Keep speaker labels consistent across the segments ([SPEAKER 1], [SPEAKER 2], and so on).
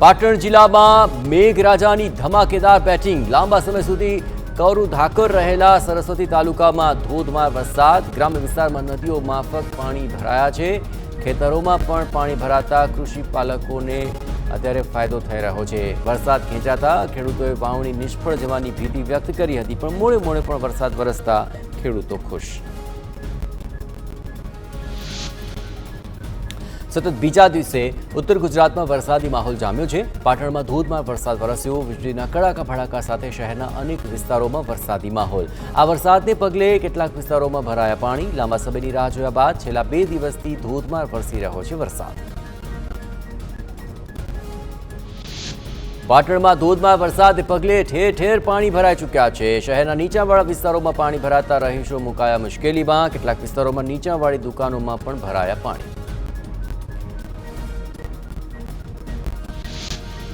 [SPEAKER 1] પાટણ જિલ્લામાં મેઘરાજાની ધમાકેદાર બેટિંગ લાંબા સમય સુધી કરું ધાકર રહેલા સરસ્વતી તાલુકામાં ધોધમાર વરસાદ ગ્રામ્ય વિસ્તારમાં નદીઓ માફક પાણી ભરાયા છે ખેતરોમાં પણ પાણી ભરાતા કૃષિ પાલકોને અત્યારે ફાયદો થઈ રહ્યો છે વરસાદ ખેંચાતા ખેડૂતોએ વાવણી નિષ્ફળ જવાની ભીતિ વ્યક્ત કરી હતી પણ મોડે મોડે પણ વરસાદ વરસતા ખેડૂતો ખુશ સતત બીજા દિવસે ઉત્તર ગુજરાતમાં વરસાદી માહોલ જામ્યો છે પાટણમાં ધોધમાર વરસાદ વરસ્યો વીજળીના કડાકા ભડાકા સાથે શહેરના અનેક વિસ્તારોમાં વરસાદી માહોલ આ વરસાદને પગલે કેટલાક વિસ્તારોમાં ભરાયા પાણી લાંબા સમયની રાહ જોયા બાદ છેલ્લા 2 દિવસથી ધોધમાર વરસી રહ્યો છે વરસાદ પાટણમાં ધોધમાર વરસાદને પગલે ઠેર ઠેર પાણી ભરાઈ ચૂક્યા છે શહેરના નીચાણવાળા વિસ્તારોમાં પાણી ભરાતા રહીશો મુકાયા મુશ્કેલીમાં કેટલાક વિસ્તારોમાં નીચાણવાળી દુકાનોમાં પણ ભરાયા પાણી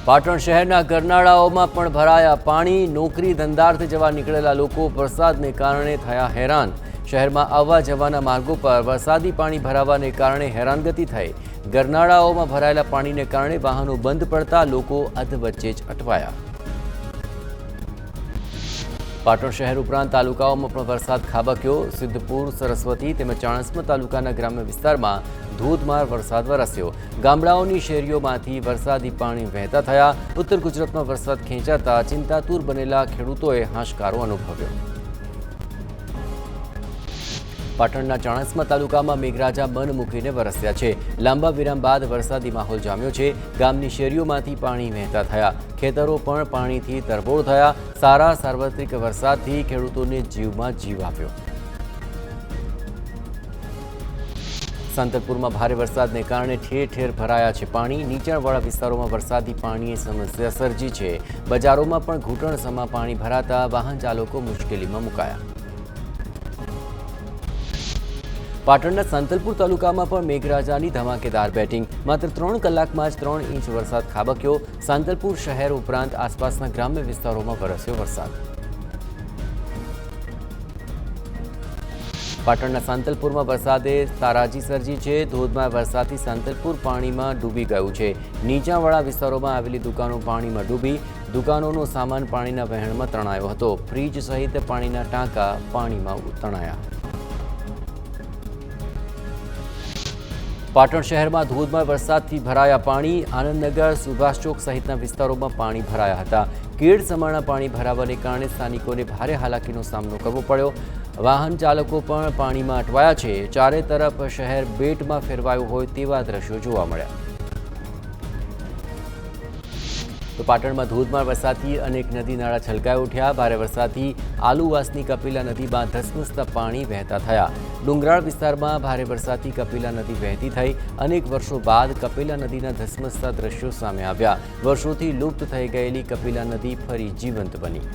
[SPEAKER 1] પાટણ શહેરના ગરનાળાઓમાં પણ ભરાયા પાણી નોકરી ધંધાર્થે જવા નીકળેલા લોકો વરસાદને કારણે થયા હેરાન શહેરમાં આવવા જવાના માર્ગો પર વરસાદી પાણી ભરાવાને કારણે હેરાનગતિ થઈ ગરનાળાઓમાં ભરાયેલા પાણીને કારણે વાહનો બંધ પડતા લોકો અધવચ્ચે જ અટવાયા પાટણ શહેર ઉપરાંત તાલુકાઓમાં પણ વરસાદ ખાબક્યો સિદ્ધપુર સરસ્વતી તેમજ ચાણસ્મા તાલુકાના ગ્રામ્ય વિસ્તારમાં ધોધમાર વરસાદ વરસ્યો ગામડાઓની શેરીઓમાંથી વરસાદી પાણી વહેતા થયા ઉત્તર ગુજરાતમાં વરસાદ ખેંચાતા ચિંતાતુર બનેલા ખેડૂતોએ હાશકારો અનુભવ્યો પાટણના ચાણસ્મા તાલુકામાં મેઘરાજા મન મૂકીને વરસ્યા છે લાંબા વિરામ બાદ વરસાદી માહોલ જામ્યો છે ગામની શેરીઓમાંથી પાણી વહેતા થયા ખેતરો પણ પાણીથી તરબોળ થયા સારા સાર્વત્રિક વરસાદથી ખેડૂતોને જીવમાં જીવ આવ્યો સાંતલપુરમાં ભારે વરસાદને કારણે ઠેર ઠેર ભરાયા છે પાણી નીચાણવાળા વિસ્તારોમાં વરસાદી પાણીએ સમસ્યા સર્જી છે બજારોમાં પણ ઘૂંટણસમા પાણી ભરાતા વાહન ચાલકો મુશ્કેલીમાં મુકાયા પાટણના સાંતલપુર તાલુકામાં પણ મેઘરાજાની ધમાકેદાર બેટિંગ માત્ર 3 કલાકમાં જ 3 ઇંચ વરસાદ ખાબક્યો સાંતલપુર શહેર ઉપરાંત આસપાસના ગ્રામ્ય વિસ્તારોમાં વરસ્યો વરસાદ પાટણના સાંતલપુરમાં વરસાદે તારાજી સર્જી છે ધોધમાર વરસાદથી સાંતલપુર પાણીમાં ડૂબી ગયું છે નીચાણવાળા વિસ્તારોમાં આવેલી દુકાનો પાણીમાં ડૂબી દુકાનોનો સામાન પાણીના વહેણમાં તણાયો હતો ફ્રીજ સહિત પાણીના ટાંકા પાણીમાં તણાયા પાટણ શહેરમાં ધોધમાર વરસાદથી ભરાયા પાણી આનંદનગર સુભાષ ચોક સહિતના વિસ્તારોમાં પાણી ભરાયા હતા કેડ સમાણના પાણી ભરાવાને કારણે સ્થાનિકોને ભારે હાલાકીનો સામનો કરવો પડ્યો વાહન ચાલકો પણ પાણીમાં અટવાયા છે ચારે તરફ શહેર બેટમાં ફેરવાયું હોય તેવા દ્રશ્યો જોવા મળ્યા તો પાટણમાં ધોધમાર વરસાદથી અનેક નદી નાળા છલકાઈ ઉઠ્યા ભારે વરસાદથી આલુવાસની કપિલા નદીમાં ધસમસતા પાણી વહેતા થયા ડુંગરાળ વિસ્તારમાં ભારે વરસાદથી કપિલા નદી વહેતી થઈ અનેક વર્ષો બાદ કપિલા નદીના ધસમસતા દ્રશ્યો સામે આવ્યા વર્ષોથી લુપ્ત થઈ ગયેલી કપિલા નદી ફરી જીવંત બની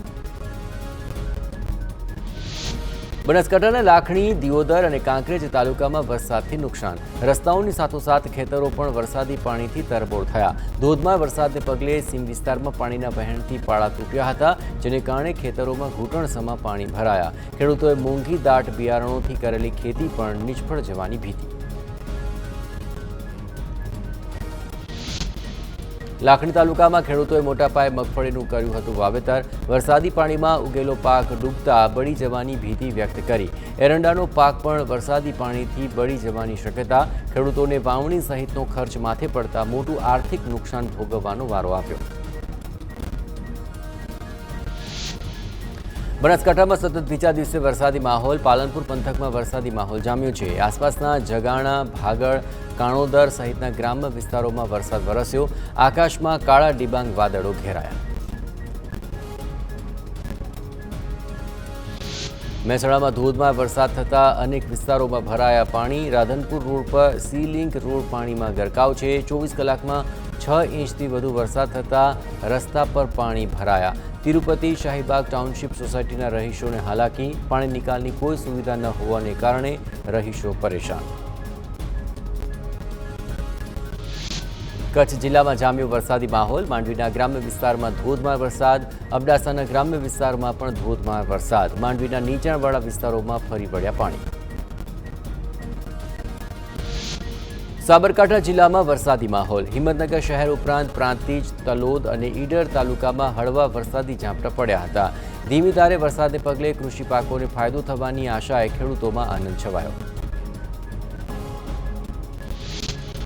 [SPEAKER 1] બનાસકાંઠાના લાખણી દિયોદર અને કાંકરેજ તાલુકામાં વરસાદથી નુકસાન રસ્તાઓની સાથોસાથ ખેતરો પણ વરસાદી પાણીથી તરબોળ થયા ધોધમાર વરસાદને પગલે સીમ વિસ્તારમાં પાણીના વહેણથી પાળા તૂટ્યા હતા જેને કારણે ખેતરોમાં ઘૂંટણસમા પાણી ભરાયા ખેડૂતોએ મોંઘી દાટ બિયારણોથી કરેલી ખેતી પણ નિષ્ફળ જવાની ભીતિ લાખણી તાલુકામાં ખેડૂતોએ મોટા પાયે મગફળીનું કર્યું હતું વાવેતર વરસાદી પાણીમાં ઉગેલો પાક ડૂબતા બળી જવાની ભીતિ વ્યક્ત કરી એરંડાનો પાક પણ વરસાદી પાણીથી બળી જવાની શક્યતા ખેડૂતોને વાવણી સહિતનો ખર્ચ માથે પડતા મોટું આર્થિક નુકસાન ભોગવવાનો વારો આવ્યો બનાસકાંઠામાં સતત બીજા દિવસે વરસાદી માહોલ પાલનપુર પંથકમાં વરસાદી માહોલ જામ્યો છે આસપાસના જગાણા ભાગળ કાણોદર સહિતના ગ્રામ્ય વિસ્તારોમાં વરસાદ વરસ્યો આકાશમાં કાળા ડિબાંગ વાદળો ઘેરાયા મહેસાણામાં ધોધમાર વરસાદ થતાં અનેક વિસ્તારોમાં ભરાયા પાણી રાધનપુર રોડ પર સી લિંક રોડ પાણીમાં ગરકાવ છે 24 કલાકમાં 6 ઇંચથી વધુ વરસાદ થતાં રસ્તા પર પાણી ભરાયા તિરુપતિ શાહીબાગ ટાઉનશીપ સોસાયટીના રહીશોને હાલાકી પાણી નિકાલની કોઈ સુવિધા ન હોવાને કારણે રહીશો પરેશાન કચ્છ જિલ્લામાં જામ્યો વરસાદી માહોલ માંડવીના ગ્રામ્ય વિસ્તારમાં ધોધમાર વરસાદ અબડાસાના ગ્રામ્ય વિસ્તારમાં પણ ધોધમાર વરસાદ માંડવીના નીચાણવાળા વિસ્તારોમાં ફરી વળ્યા પાણી સાબરકાંઠા જિલ્લામાં વરસાદી માહોલ. હિંમતનગર શહેર ઉપરાંત પ્રાંતિજ, તલોદ અને ઈડર તાલુકામાં હળવા વરસાદી ઝાપટા પડ્યા હતા. ધીમી ધારે વરસાદને પગલે કૃષિ પાકોને ફાયદો થવાની આશાએ ખેડૂતોમાં આનંદ છવાયો.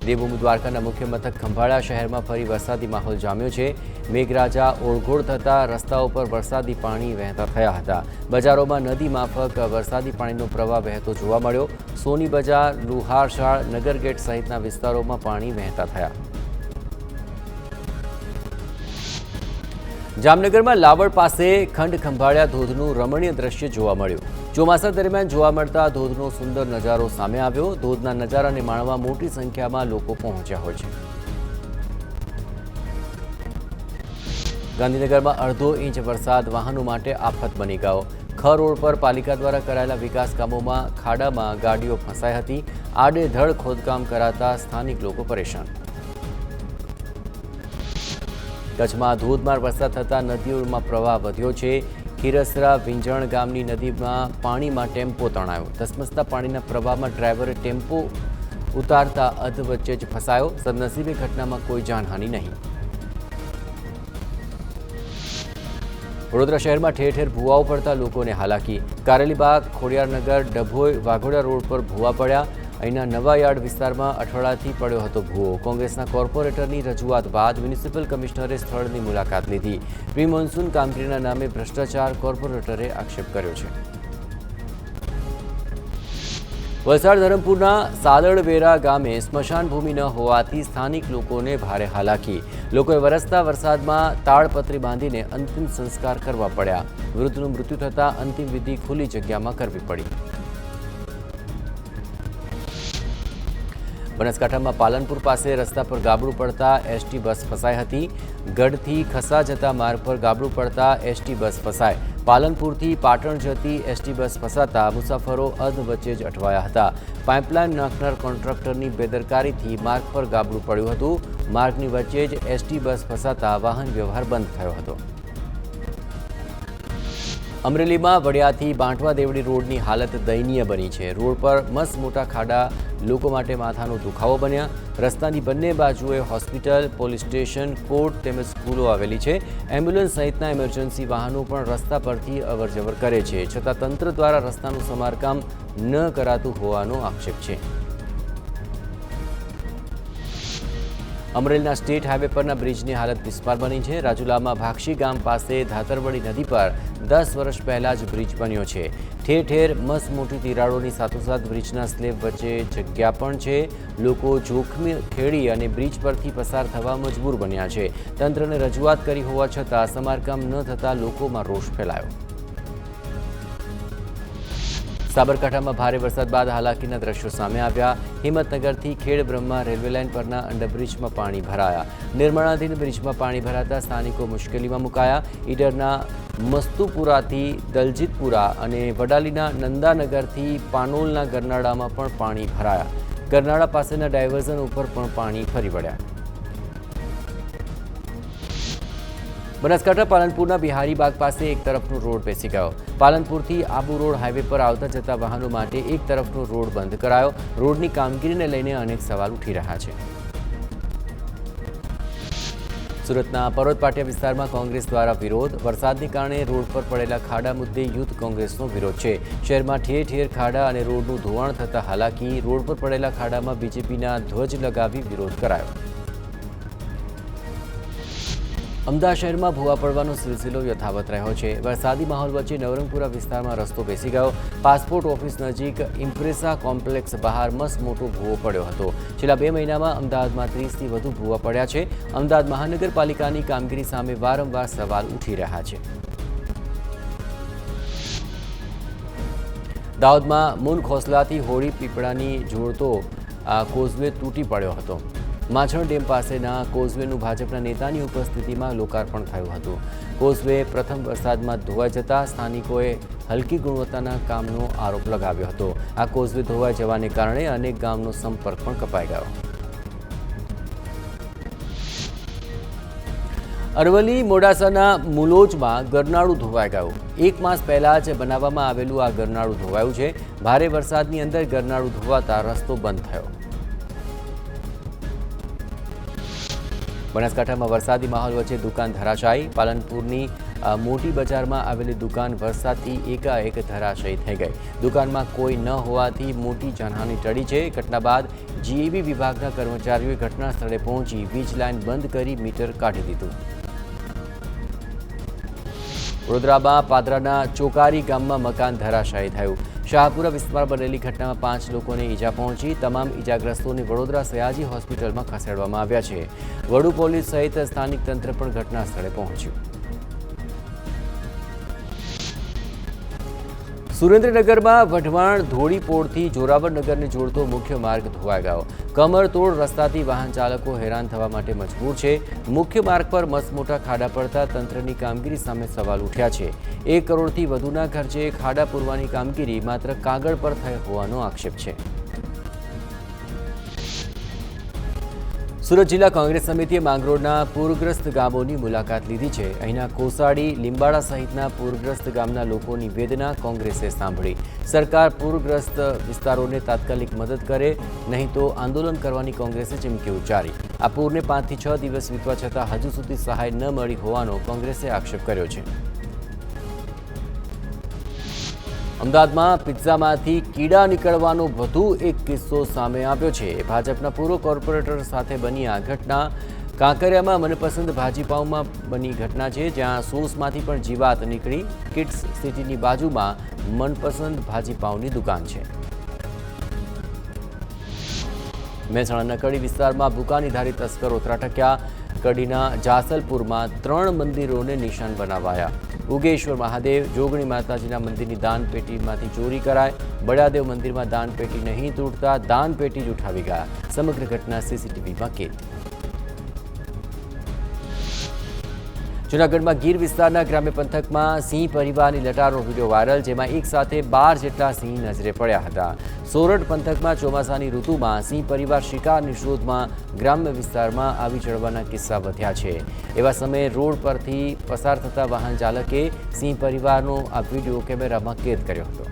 [SPEAKER 1] દેવભૂમિ દ્વારકાના મુખ્ય મથક ખંભાળિયા શહેરમાં ફરી વરસાદી માહોલ જામ્યો છે. મેઘરાજા ઓળઘોળ થતાં રસ્તાઓ પર વરસાદી પાણી વહેતા થયા હતા. બજારોમાં નદી માફક વરસાદી પાણીનો પ્રવાહ વહેતો જોવા મળ્યો. સોની બજાર, લુહારશાળ, નગરગેટ સહિતના વિસ્તારોમાં પાણી વહેતા થયા. જામનગરમાં લાવડ પાસે ખંડ ખંભાળિયા ધોધનું રમણીય દ્રશ્ય જોવા મળ્યું. ચોમાસા દરમિયાન જોવા મળતા ધોધનો સુંદર નજારો સામે આવ્યો. ધોધના નજારાને માણવા મોટી સંખ્યામાં લોકો પહોંચ્યા હોય છે. ગાંધીનગરમાં અડધો ઇંચ વરસાદ વાહનો માટે આફત બની ગયો. ખ રોડ પર પાલિકા દ્વારા કરાયેલા વિકાસ કામોમાં ખાડામાં ગાડીઓ ફસાઈ હતી. આડેધડ ખોદકામ કરાતા સ્થાનિક લોકો પરેશાન. કચ્છમાં ધોધમાર વરસાદ થતાં નદીઓમાં પ્રવાહ વધ્યો છે. ખીરસરા વિંજણ ગામની નદીમાં પાણીમાં ટેમ્પો તણાયો. ધસમસતા પાણીના પ્રવાહમાં ડ્રાઈવરે ટેમ્પો ઉતારતા અધવચ્ચે જ ફસાયો. સદનસીબે ઘટનામાં કોઈ જાનહાનિ નહીં. વડોદરા શહેરમાં ઠેર ઠેર ભૂવાઓ પડતા લોકોને હાલાકી. કારેલીબાગ, ખોડિયારનગર, ડભોઈ, વાઘોડિયા રોડ પર ભૂવા પડ્યા. અહીંના નવા યાર્ડ વિસ્તારમાં અઠવાડિયાથી પડ્યો હતો ભૂવો. કોંગ્રેસના કોર્પોરેટરની રજૂઆત બાદ મ્યુનિસિપલ કમિશનરે સ્થળની મુલાકાત લીધી. પ્રી મોન્સૂન કામગીરીના નામે ભ્રષ્ટાચાર કોર્પોરેટરે આક્ષેપ કર્યો છે. વલસાડ ધરમપુરના સાદળવેરા ગામે સ્મશાન ભૂમિ ન હોવાથી સ્થાનિક લોકોને ભારે હાલાકી. લોકોએ વરસતા વરસાદમાં તાળપત્રી બાંધીને અંતિમ સંસ્કાર કરવા પડ્યા. વૃદ્ધનું મૃત્યુ થતાં અંતિમ વિધિ ખુલ્લી જગ્યામાં કરવી પડી. બનાસકાંઠામાં પાલનપુર પાસે રસ્તા પર ગાબડું પડતા એસટી બસ ફસાઈ હતી. ગઢથી ખસા જતા માર્ગ પર ગાબડું પડતા એસટી બસ ફસાઈ. પાલનપુરથી પાટણ જતી એસટી બસ ફસાતા મુસાફરો અધ વચ્ચે જ અટવાયા હતા. પાઇપલાઇન નાખનાર કોન્ટ્રાક્ટરની બેદરકારીથી માર્ગ પર ગાબડું પડ્યું હતું. માર્ગની વચ્ચે જ એસટી બસ ફસાતા વાહન વ્યવહાર બંધ થયો હતો. અમરેલીમાં વડિયાથી બાંટવા દેવડી રોડની હાલત દયનીય બની છે. રોડ પર મસ્ત મોટા ખાડા લોકો માટે માથાનો દુખાવો બન્યા. રસ્તાની બંને બાજુએ હોસ્પિટલ, પોલીસ સ્ટેશન, કોર્ટ તેમજ સ્કૂલો આવેલી છે. એમ્બ્યુલન્સ સહિતના ઇમરજન્સી વાહનો પણ રસ્તા પરથી અવરજવર કરે છે. છતાં તંત્ર દ્વારા રસ્તાનું સમારકામ ન કરાતું હોવાનો આક્ષેપ છે. અમરેલીના સ્ટેટ હાઈવે પરના બ્રિજની હાલત બિસ્માર બની છે. રાજુલામાં ભાક્ષી ગામ પાસે ધાતરવડી નદી પર 10 વર્ષ પહેલા જ બ્રિજ બન્યો છે. ઠેર ઠેર મસ્ત મોટી તિરાડોની સાથોસાથ બ્રિજના સ્લેબ વચ્ચે જગ્યા પણ છે. લોકો જોખમી ખેડી અને બ્રિજ પરથી પસાર થવા મજબૂર બન્યા છે. તંત્રને રજૂઆત કરી હોવા છતાં સમારકામ ન થતાં લોકોમાં રોષ ફેલાયો. સાબરકાંઠામાં ભારે વરસાદ બાદ હાલાકીના દ્રશ્યો સામે આવ્યા. હિંમતનગરથી ખેડ બ્રહ્મા રેલવે લાઇન પરના અંડરબ્રિજમાં પાણી ભરાયા. નિર્માણાધીન બ્રિજમાં પાણી ભરાતા સ્થાનિકો મુશ્કેલીમાં મુકાયા. ઈડરના મસ્તુપુરાથી દલજીતપુરા અને વડાલીના નંદાનગરથી પાનોલના ગરનાળામાં પણ પાણી ભરાયા. ગરનાળા પાસેના ડાયવર્ઝન ઉપર પણ પાણી ફરી વળ્યા. બનાસકાંઠા પાલનપુરના બિહારીબાગ પાસે એક તરફનો રોડ બેસી ગયો. પાલનપુરથી આબુ રોડ હાઈવે પર આવતા જતા વાહનો માટે એક તરફનો રોડ બંધ કરાયો. રોડની કામગીરીને લઈને અનેક સવાલ ઉઠી રહ્યા છે. સુરતના પરોત પાટિયા વિસ્તારમાં કોંગ્રેસ દ્વારા વિરોધ. વરસાદને કારણે રોડ પર પડેલા ખાડા મુદ્દે યુથ કોંગ્રેસનો વિરોધ છે. શહેરમાં ઠેર ઠેર ખાડા અને રોડનું ધોવાણ થતા હાલાકી. રોડ પર પડેલા ખાડામાં બીજેપીના ધ્વજ લગાવી વિરોધ કરાયો. અમદાવાદ શહેરમાં ભૂવા પડવાનો સિલસિલો યથાવત રહ્યો છે. વરસાદી માહોલ વચ્ચે નવરંગપુરા વિસ્તારમાં રસ્તો બેસી ગયો. પાસપોર્ટ ઓફિસ નજીક ઇમ્પ્રેસા કોમ્પ્લેક્સ બહાર મસ્ત મોટો ભૂવો પડ્યો હતો. છેલ્લા 2 મહિનામાં અમદાવાદમાં 30થી વધુ ભૂવા પડ્યા છે. અમદાવાદ મહાનગરપાલિકાની કામગીરી સામે વારંવાર સવાલ ઉઠી રહ્યા છે. દાહોદમાં મૂન ખોસલાથી હોળી પીપળાની જોડતો કોઝવે તૂટી પડ્યો હતો. માછણ ડેમ પાસેના કોઝવેનું ભાજપના નેતાની ઉપસ્થિતિમાં લોકાર્પણ થયું હતું. કોઝવે પ્રથમ વરસાદમાં ધોવાઈ જતા સ્થાનિકોએ હલકી ગુણવત્તાના કામનો આરોપ લગાવ્યો હતો. આ કોઝવે ધોવાઈ જવાને કારણે અનેક ગામનો સંપર્ક પણ કપાઈ ગયો. અરવલ્લી મોડાસાના મુલોજમાં ગરનાળું ધોવાઈ ગયું. 1 માસ પહેલા જ બનાવવામાં આવેલું આ ગરનાળું ધોવાયું છે. ભારે વરસાદની અંદર ગરનાળું ધોવાતા રસ્તો બંધ થયો. બનાસકાંઠામાં વરસાદી માહોલ વચ્ચે દુકાન ધરાશાયી. પાલનપુરની મોટી બજારમાં આવેલી દુકાન વરસાદથી એકાએક ધરાશાયી થઈ ગઈ. દુકાનમાં કોઈ ન હોવાથી મોટી જાનહાનિ ટળી છે. ઘટના બાદ જીઈબી વિભાગના કર્મચારીઓએ ઘટના સ્થળે પહોંચી વીજ લાઇન બંધ કરી મીટર કાઢી દીધું. વડોદરામાં પાદરાના ચોકારી ગામમાં મકાન ધરાશાયી થયું. શાહપુરા વિસ્તારમાં બનેલી ઘટનામાં 5 લોકોને ઈજા પહોંચી. તમામ ઈજાગ્રસ્તોને વડોદરા સયાજી હોસ્પિટલમાં ખસેડવામાં આવ્યા છે. વડુ પોલીસ સહિત સ્થાનિક તંત્ર પણ ઘટના સ્થળે પહોંચ્યું. સુરેન્દ્રનગરમાં વઢવાણ ધોળીપોળથી જોરાવરનગરને જોડતો મુખ્ય માર્ગ ધોવાઈ ગયો. કમરતોડ રસ્તાથી વાહન ચાલકો હેરાન થવા માટે મજબૂર છે. મુખ્ય માર્ગ પર મસમોટા ખાડા પડતા તંત્રની કામગીરી સામે સવાલ ઉઠ્યા છે. 1 કરોડથી વધુના ખર્ચે ખાડા પૂરવાની કામગીરી માત્ર કાગળ પર થઈ હોવાનો આક્ષેપ છે. સુરત જિલ્લા કોંગ્રેસ સમિતિએ માંગરોળના પૂરગ્રસ્ત ગામોની મુલાકાત લીધી છે. અહીંના કોસાડી, લીંબાડા સહિતના પૂરગ્રસ્ત ગામના લોકોની વેદના કોંગ્રેસે સાંભળી. સરકાર પૂરગ્રસ્ત વિસ્તારોને તાત્કાલિક મદદ કરે, નહીં તો આંદોલન કરવાની કોંગ્રેસે ચીમકી ઉચ્ચારી. આ પૂરને 5 થી 6 દિવસ વીતવા છતાં હજુ સુધી સહાય ન મળી હોવાનો કોંગ્રેસે આક્ષેપ કર્યો છે. અમદાવાદમાં પિઝામાંથી કીડા નીકળવાનો વધુ એક કિસ્સો સામે આવ્યો છે. ભાજપના પૂર્વ કોર્પોરેટર સાથે બની આ ઘટના કાંકરિયામાં મનપસંદ ભાજીપાઉમાં બની ઘટના છે, જ્યાં સોસમાંથી પણ જીવાત નીકળી. કિડ્સ સિટીની બાજુમાં મનપસંદ ભાજીપાઉની દુકાન છે. મહેસાણાના કડી વિસ્તારમાં બુકાનીધારી તસ્કરો ત્રાટક્યા. કડીના જાસલપુરમાં 3 મંદિરોને નિશાન બનાવાયા. ઉગેશ્વર મહાદેવ, જોગણી માતાજીના મંદિરની દાનપેટીમાંથી ચોરી કરાય. બળાદેવ મંદિરમાં દાનપેટી નહીં તૂટતા દાનપેટી જ ઉઠાવી ગયા. સમગ્ર ઘટના સીસીટીવીમાં કેદ. જૂનાગઢમાં ગીર વિસ્તારના ગ્રામ્ય પંથકમાં સિંહ પરિવારની લટારનો વિડીયો વાયરલ, જેમાં એક સાથે 12 જેટલા સિંહ નજરે પડ્યા હતા. સોરઠ પંથકમાં ચોમાસાની ઋતુમાં સિંહ પરિવાર શિકારની શોધમાં ગ્રામ્ય વિસ્તારમાં આવી ચડવાના કિસ્સા વધ્યા છે. એવા સમયે રોડ પરથી પસાર થતા વાહન ચાલકે સિંહ પરિવારનો આ વિડીયો કેમેરામાં કેદ કર્યો હતો.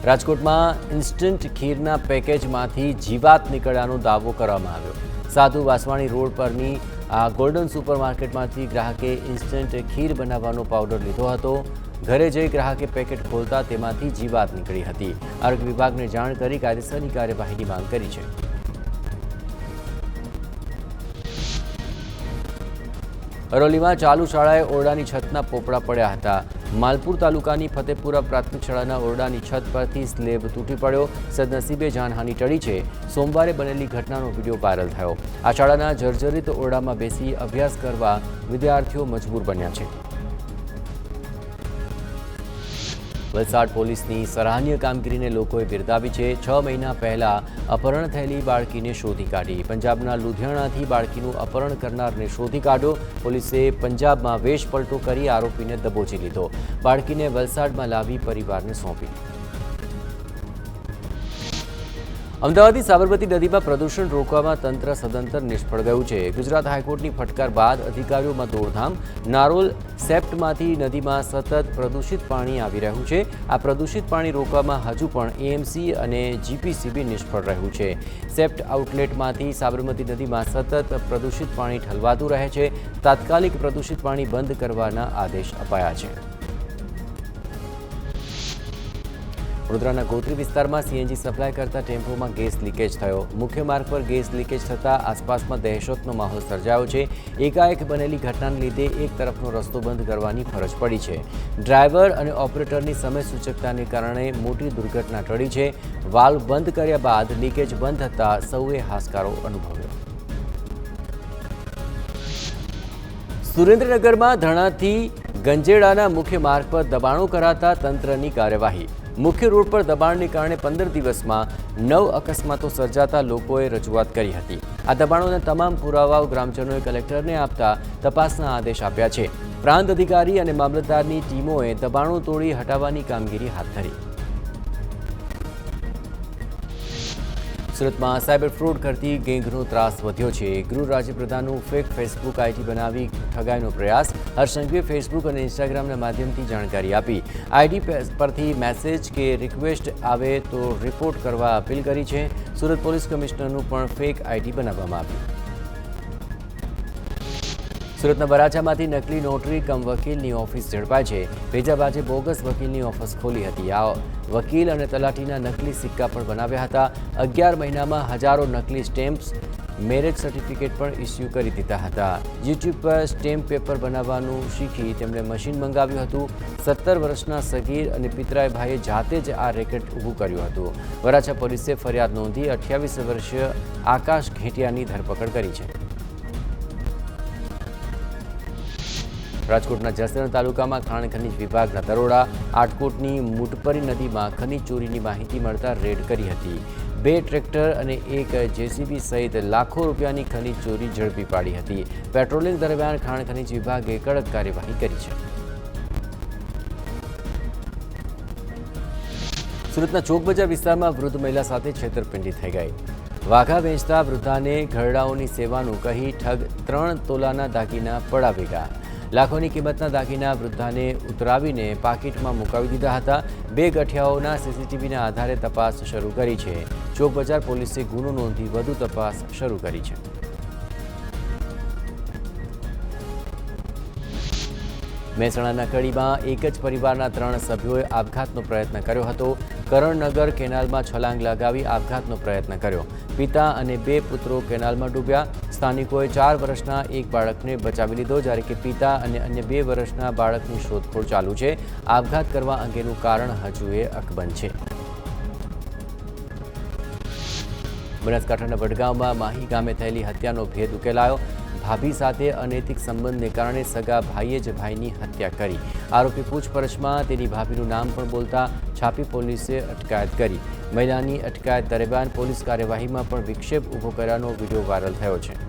[SPEAKER 1] રાજકોટમાં ઇન્સ્ટન્ટ ખીરના પેકેજમાંથી જીવાત નીકળ્યાનો દાવો કરવામાં આવ્યો. સાધુ વાસવાણી રોડ પરની આ ગોલ્ડન સુપરમાર્કેટમાંથી ગ્રાહકે ઇન્સ્ટન્ટ ખીર બનાવવાનો પાવડર લીધો હતો. ઘરે જઈ ગ્રાહકે પેકેટ ખોલતા તેમાંથી જીવાત નીકળી હતી. આરોગ્ય વિભાગને જાણ કરી કાયદેસરની કાર્યવાહીની માંગ કરી છે. અરવલ્લીમાં ચાલુ શાળાએ ઓરડાની છતના પોપડા પડ્યા હતા. માલપુર તાલુકાની ફતેપુરા પ્રાથમિક શાળાના ઓરડાની છત પરથી સ્લેબ તૂટી પડ્યો. સદનસીબે જાનહાનિ ટળી છે. સોમવારે બનેલી ઘટનાનો વિડીયો વાયરલ થયો. આ શાળાના જર્જરિત ઓરડામાં બેસી અભ્યાસ કરવા વિદ્યાર્થીઓ મજબૂર બન્યા છે. વલસાડ પોલીસની સરાહનીય કામગીરીને લોકોએ બિરદાવી છે. 6 મહિના પહેલા અપહરણ થયેલી બાળકીને શોધી કાઢી. પંજાબના લુધિયાણાથી બાળકીનું અપહરણ કરનારને શોધી કાઢ્યો. પોલીસે પંજાબમાં વેશ પલટો કરી આરોપીને દબોચી લીધો. બાળકીને વલસાડમાં લાવી પરિવારને સોંપી. અમદાવાદની સાબરમતી નદીમાં પ્રદૂષણ રોકવામાં તંત્ર સદંતર નિષ્ફળ ગયું છે. ગુજરાત હાઈકોર્ટની ફટકાર બાદ અધિકારીઓમાં દોડધામ. નારોલ સેપ્ટમાંથી નદીમાં સતત પ્રદૂષિત પાણી આવી રહ્યું છે. આ પ્રદૂષિત પાણી રોકવામાં હજુ પણ એએમસી અને જીપીસીબી નિષ્ફળ રહ્યું છે. સેપ્ટ આઉટલેટમાંથી સાબરમતી નદીમાં સતત પ્રદૂષિત પાણી ઠલવાતું રહે છે. તાત્કાલિક પ્રદૂષિત પાણી બંધ કરવાના આદેશ અપાયા છે. વડોદરાના ગોત્રી વિસ્તારમાં સીએનજી સપ્લાય કરતા ટેમ્પોમાં ગેસ લીકેજ થયો. મુખ્ય માર્ગ પર ગેસ લીકેજ થતાં આસપાસમાં દહેશતનો માહોલ સર્જાયો છે. એકાએક બનેલી ઘટનાને લીધે એક તરફનો રસ્તો બંધ કરવાની ફરજ પડી છે. ડ્રાઈવર અને ઓપરેટરની સમય સૂચકતાને કારણે મોટી દુર્ઘટના ટળી છે. વાલ્વ બંધ કર્યા બાદ લીકેજ બંધ થતાં સૌએ હાશકારો અનુભવ્યો. સુરેન્દ્રનગરમાં ધરણાથી ગંજેડાના મુખ્ય માર્ગ પર દબાણો કરાતા તંત્રની કાર્યવાહી. મુખ્ય રોડ પર દબાણને કારણે 15 દિવસમાં 9 અકસ્માતો સર્જાતા લોકોએ રજૂઆત કરી હતી. આ દબાણોના તમામ પુરાવાઓ ગ્રામજનોએ કલેક્ટરને આપતા તપાસના આદેશ આપ્યા છે. પ્રાંત અધિકારી અને મામલતદારની ટીમોએ દબાણો તોડી હટાવવાની કામગીરી હાથ ધરી. સુરતમાં સાયબર ફ્રોડ કરતી ગેંગનો ત્રાસ વધ્યો છે. ગૃહ રાજ્યપ્રધાનનું ફેક ફેસબુક આઈડી બનાવી ઠગાઈનો પ્રયાસ. હર્ષસંઘવીએ ફેસબુક અને ઇન્સ્ટાગ્રામના માધ્યમથી જાણકારી આપી. આઈડી પરથી મેસેજ કે રિક્વેસ્ટ આવે તો રિપોર્ટ કરવા અપીલ કરી છે. સુરત પોલીસ કમિશનરનું પણ ફેક આઈડી બનાવવામાં આવ્યું. સુરતના વરાછામાંથી નકલી નોટરી કમ વકીલની ઓફિસ ઝડપાઈ છે. ભેજાબાજે બોગસ વકીલની ઓફિસ ખોલી હતી. આ વકીલ અને તલાટીના નકલી સિક્કા પણ બનાવ્યા હતા. 11 મહિનામાં હજારો નકલી સ્ટેમ્પ્સ, મેરેજ સર્ટિફિકેટ પણ ઇસ્યુ કરી દીધા હતા. યુટ્યુબ પર સ્ટેમ્પ પેપર બનાવવાનું શીખી તેમણે મશીન મંગાવ્યું હતું. 17 વર્ષના સગીર અને પિતરાઈ ભાઈએ જાતે જ આ રેકેટ ઊભું કર્યું હતું. વરાછા પોલીસે ફરિયાદ નોંધી 28 વર્ષીય આકાશ ઘેટિયાની ધરપકડ કરી છે. રાજકોટના જસદણ તાલુકામાં ખાણ ખનીજ વિભાગના દરોડા. આટકોટની મુટપરી નદીમાં ખનીજ ચોરીની માહિતી મળતા રેડ કરી હતી. 2 ટ્રેક્ટર અને 1 જેસીબી સહિત લાખો રૂપિયાની ખનીજ ચોરી ઝડપી પાડી હતી. પેટ્રોલિંગ દરમિયાન ખાણ ખનીજ વિભાગે કડક કાર્યવાહી કરી છે. સુરતના ચોકબજાર વિસ્તારમાં વૃદ્ધ મહિલા સાથે છેતરપિંડી થઈ ગઈ. વાઘા વેચતા વૃદ્ધાને ઘરડાઓની સેવાનું કહી ઠગ 3 તોલાના દાગીના પડાવી ગયા. લાખોની કિંમતના દાગીના વૃદ્ધાને ઉતરાવીને પાકીટમાં મુકાવી દીધા હતા. 2 ગઠિયાઓના સીસીટીવીના આધારે તપાસ શરૂ કરી છે. ચોકબજાર પોલીસે ગુનો નોંધી વધુ તપાસ શરૂ કરી છે. મહેસાણાના કડીમાં એક જ પરિવારના 3 સભ્યોએ આપઘાતનો પ્રયત્ન કર્યો હતો. કરણનગર કેનાલમાં છલાંગ લગાવી આપઘાતનો પ્રયત્ન કર્યો. પિતા અને 2 પુત્રો કેનાલમાં ડૂબ્યા. સ્થાનિકોએ 4 વર્ષના એક બાળકને બચાવી લીધો, જ્યારે કે પિતા અને અન્ય 2 વર્ષના બાળકની શોધખોળ ચાલુ છે. આપઘાત કરવા અંગેનું કારણ હજુ અકબંધ છે. બનાસકાંઠાના વડગામમાં માહી ગામે થયેલી હત્યાનો ભેદ ઉકેલાયો. ભાભી સાથે અનૈતિક સંબંધને કારણે સગા ભાઈએ જ ભાઈની હત્યા કરી. આરોપી પૂછપરછમાં તેની ભાભીનું નામ પણ બોલતા છાપી પોલીસે અટકાયત કરી. મહિલાની અટકાયત દરમિયાન પોલીસ કાર્યવાહીમાં પણ વિક્ષેપ ઊભો કર્યાનો વિડીયો વાયરલ થયો છે.